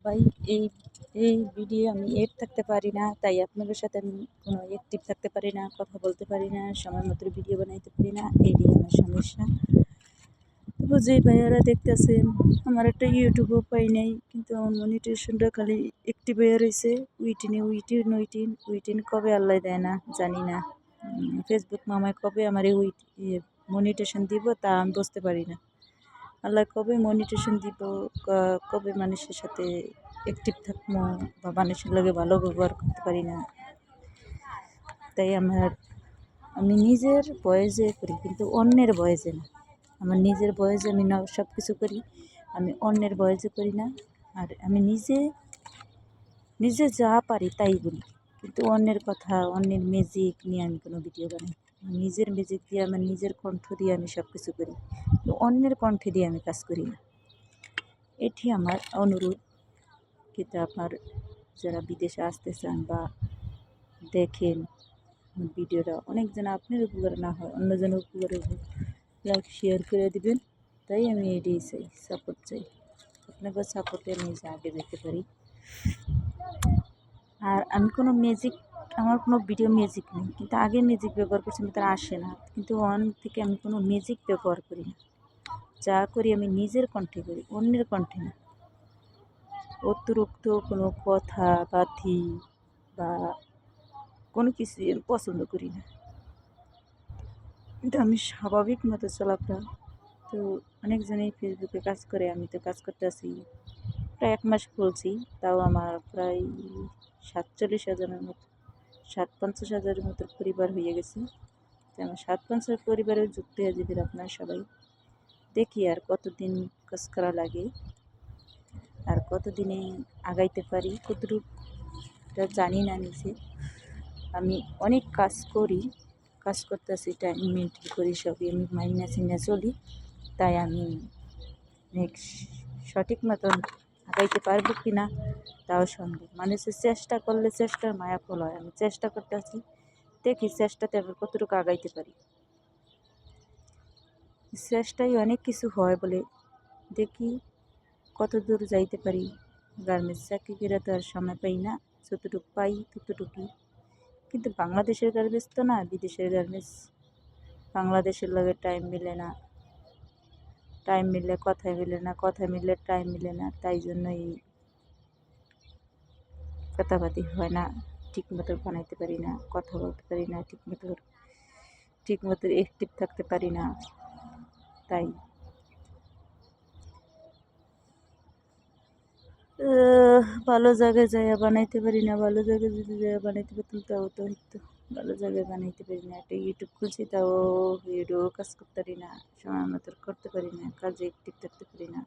ভাই এই এই ভিডিও আমি এড থাকতে পারি না, তাই আপনাদের সাথে আমি কোনো অ্যাক্টিভ থাকতে পারি না, কথা বলতে পারি না, সময় মতো ভিডিও বানাইতে পারি না, এটাই আমার সমস্যা। তবু যে ভাইয়ারা দেখতেছেন, আমার একটা ইউটিউবও পাই নাই, কিন্তু আমার মনিটেশনটা খালি অ্যাক্টিভ হয়ে রয়েছে। উইটিন কবে আল্লাহ দেয় না জানি না। ফেসবুক মামায় কবে আমার এই মনিটেশন দিব তা আমি বুঝতে পারি না। আল্লাহ কবে মনিটেশন দিব, কবে মানুষের সাথে অ্যাক্টিভ থাকবো বা মানুষের লগে ভালো ব্যবহার করতে পারি না। তাই আমি নিজের বয়েসে করি, কিন্তু অন্যের বয়েসে না। আমার নিজের বয়েসে আমি সব কিছু করি, আমি অন্যের বয়েসে করি না। আর আমি নিজে যা পারি তাই বলি, কিন্তু অন্যের কথা, অন্যের ম্যাজিক নিয়ে আমি কোনো ভিডিও বানাই। নিজের ম্যাজিক দিয়ে, আমার নিজের কণ্ঠ দিয়ে আমি সব কিছু করি, অন্যের কণ্ঠে দিয়ে আমি কাজ করি না। এটি আমার অনুরোধ। কিন্তু আপনার যারা বিদেশে আসতে চান বা দেখেন ভিডিওটা, অনেকজন আপনার উপকার না হয় অন্যজনের উপকারে লাইক শেয়ার করে দিবেন। তাই আমি এটাই চাই, সাপোর্ট চাই। আপনাদের সাপোর্টে আমি যে আগে যেতে পারি। আর আমি কোনো ম্যাজিক, আমার কোনো ভিডিও ম্যাজিক নেই, কিন্তু আগে ম্যাজিক ব্যবহার করছি, তারা আসে না। কিন্তু অন থেকে আমি কোনো ম্যাজিক ব্যবহার করি না, যা করি আমি নিজের কণ্ঠে করি, অন্যের কণ্ঠে না। অতিরিক্ত কোনো কথা বাথি বা কোনো কিছুই আমি পছন্দ করি না। কিন্তু আমি স্বাভাবিক মতো চলাফেরা। তো অনেকজনেই ফেসবুকে কাজ করে, আমি তো কাজ করতে আসি প্রায় 1 মাস বলছি, তাও আমার প্রায় 47,000-এর মতো, 50,000-এর মতো পরিবার হয়ে গেছে। তো আমার 50,000 পরিবারেও যুক্ত হয়ে যাবেন আপনারা সবাই। দেখি আর কতদিন কাজ করা লাগে, আর কতদিনে আগাইতে পারি, কতটুকুটা জানি না নিজে। আমি অনেক কাজ করি, কাজ করতেছি, টাইম মেনটেন করি, সবই আমি মাইনা চিনা চলি। তাই আমি সঠিক মতন আগাইতে পারবো কি না তাও সন্দেহ। মানুষের চেষ্টা করলে চেষ্টার মায়া ফল হয়। আমি চেষ্টা করতেছি, দেখি চেষ্টাতে আমি কতটুকু আগাইতে পারি। চেষ্টায় অনেক কিছু হয় বলে, দেখি কত দূর যাইতে পারি। গার্মেন্টস চাকরি করে তো আর সময় পাই না, যতটুকু পাই ততটুকুই। কিন্তু বাংলাদেশের গার্মেন্টস তো না, বিদেশের গার্মেন্টস। বাংলাদেশের লগে টাইম মিলে না, টাইম মিললে কথায় মিলে না, কথা মিললে টাইম মিলে না। তাই জন্যই কথাবার্তি হয় না, ঠিক মতো বানাইতে পারি না, কথা বলতে পারি না, ঠিক মতো অ্যাক্টিভ থাকতে পারি না। তাই ভালো জায়গায় যাইয়া বানাইতে পারি না। ভালো জায়গায় যদি যাইয়া বানাইতে পারতাম তাও তো হইতো। ভালো জায়গায় বানাইতে পারি না। একটা ইউটিউব খুলছি, তাও ভিডিও কাজ করতে পারি না, সময় মতো করতে পারি না, কাজে অ্যাক্টিভ থাকতে পারি না।